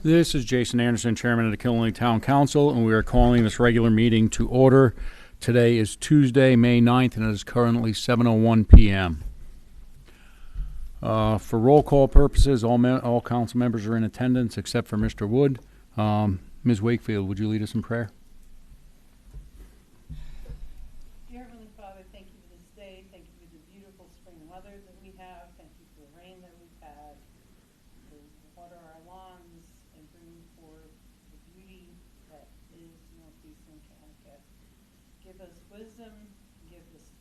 This is Jason Anderson, Chairman of the Killenly Town Council, and we are calling this regular meeting to order. Today is Tuesday, May 9th, and it is currently 7:01 p.m. For roll call purposes, all council members are in attendance except for Mr. Wood. Ms. Wakefield, would you lead us in prayer? Dear Heavenly Father, thank you for this day. Thank you for the beautiful spring weather that we have. Thank you for the rain that we've had, to water our lawns and bring forth the beauty that is northeastern Connecticut. Give us wisdom, give us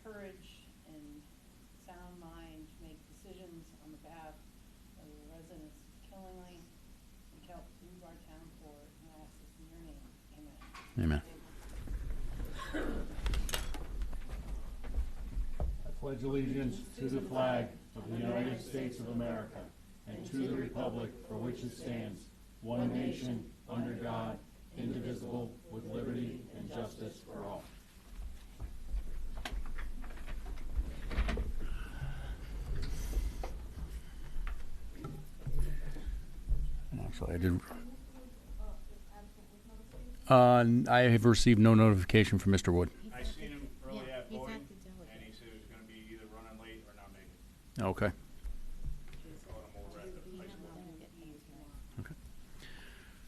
courage and sound mind to make decisions on the behalf of the residents of Killenly and help move our town forward. And I ask this in your name. Amen. Amen. I pledge allegiance to the flag of the United States of America and to the republic for which it stands, one nation, under God, indivisible, with liberty and justice for all. Actually, I have received no notification from Mr. Wood. I seen him early at voting, and he said he was going to be either running late or not making it. Okay. So I'm over at the high school. Okay.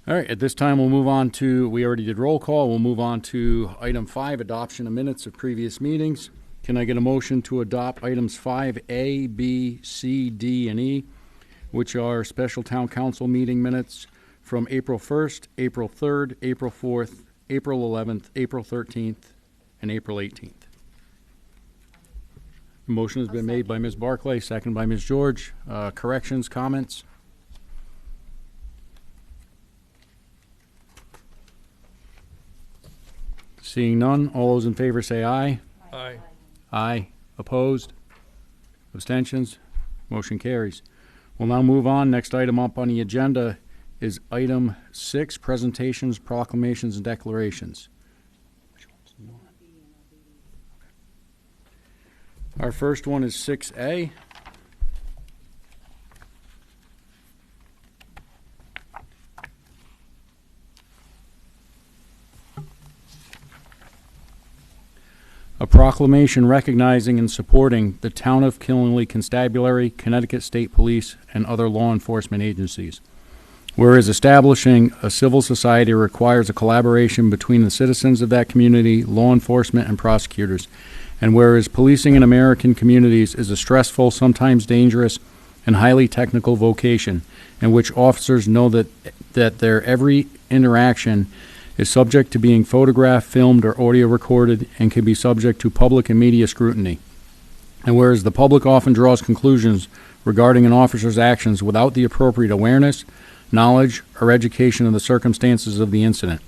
All right, at this time, we'll move on to, we already did roll call. We'll move on to item 5, adoption of minutes of previous meetings. Can I get a motion to adopt items 5A, B, C, D, and E, which are special town council meeting minutes from April 1st, April 3rd, April 4th, April 11th, April 13th, and April 18th. The motion has been made by Ms. Barclay, second by Ms. George. Corrections, comments? Seeing none, all those in favor say aye. Aye. Aye. Opposed? Abstentions? Motion carries. We'll now move on. Next item up on the agenda is item 6, presentations, proclamations, and declarations. Our first one is 6A. A proclamation recognizing and supporting the Town of Killenly Constabulary, Connecticut State Police, and other law enforcement agencies. Whereas establishing a civil society requires a collaboration between the citizens of that community, law enforcement, and prosecutors. And whereas policing in American communities is a stressful, sometimes dangerous, and highly technical vocation in which officers know that their every interaction is subject to being photographed, filmed, or audio recorded, and can be subject to public and media scrutiny. And whereas the public often draws conclusions regarding an officer's actions without the appropriate awareness, knowledge, or education of the circumstances of the incident.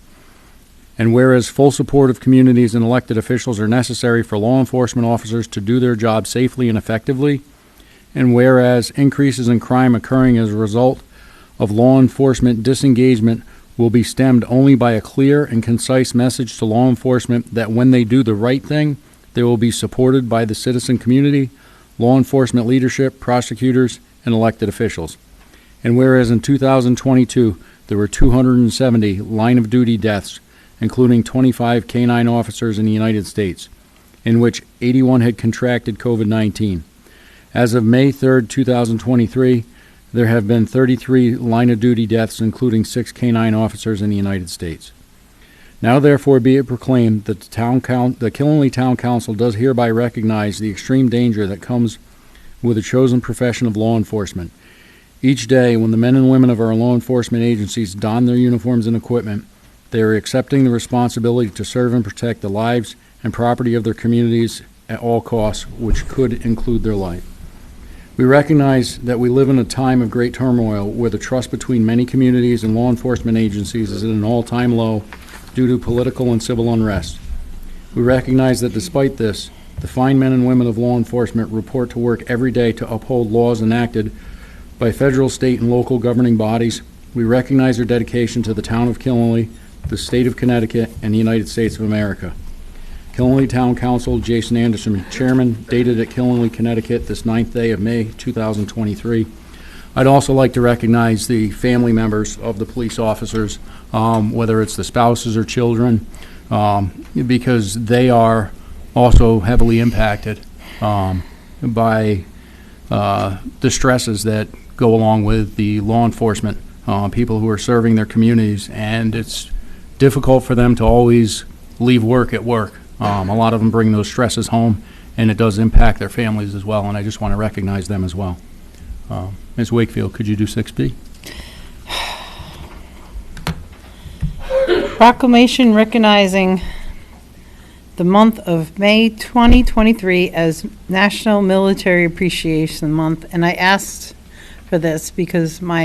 And whereas full support of communities and elected officials are necessary for law enforcement officers to do their job safely and effectively, and whereas increases in crime occurring as a result of law enforcement disengagement will be stemmed only by a clear and concise message to law enforcement that when they do the right thing, they will be supported by the citizen community, law enforcement leadership, prosecutors, and elected officials. And whereas in 2022, there were 270 line-of-duty deaths, including 25 K-9 officers in the United States, in which 81 had contracted COVID-19. As of May 3rd, 2023, there have been 33 line-of-duty deaths, including 6 K-9 officers in the United States. Now therefore be it proclaimed that the Killenly Town Council does hereby recognize the extreme danger that comes with the chosen profession of law enforcement. Each day, when the men and women of our law enforcement agencies don their uniforms and equipment, they are accepting the responsibility to serve and protect the lives and property of their communities at all costs, which could include their life. We recognize that we live in a time of great turmoil where the trust between many communities and law enforcement agencies is at an all-time low due to political and civil unrest. We recognize that despite this, the fine men and women of law enforcement report to work every day to uphold laws enacted by federal, state, and local governing bodies. We recognize their dedication to the town of Killenly, the state of Connecticut, and the United States of America. Killenly Town Council, Jason Anderson, Chairman, dated at Killenly, Connecticut, this 9th day of May, 2023. I'd also like to recognize the family members of the police officers, whether it's the spouses or children, because they are also heavily impacted by the stresses that go along with the law enforcement, people who are serving their communities, and it's difficult for them to always leave work at work. A lot of them bring those stresses home, and it does impact their families as well, and I just want to recognize them as well. Ms. Wakefield, could you do 6B? Proclamation recognizing the month of May 2023 as National Military Appreciation Month, and I asked for this because my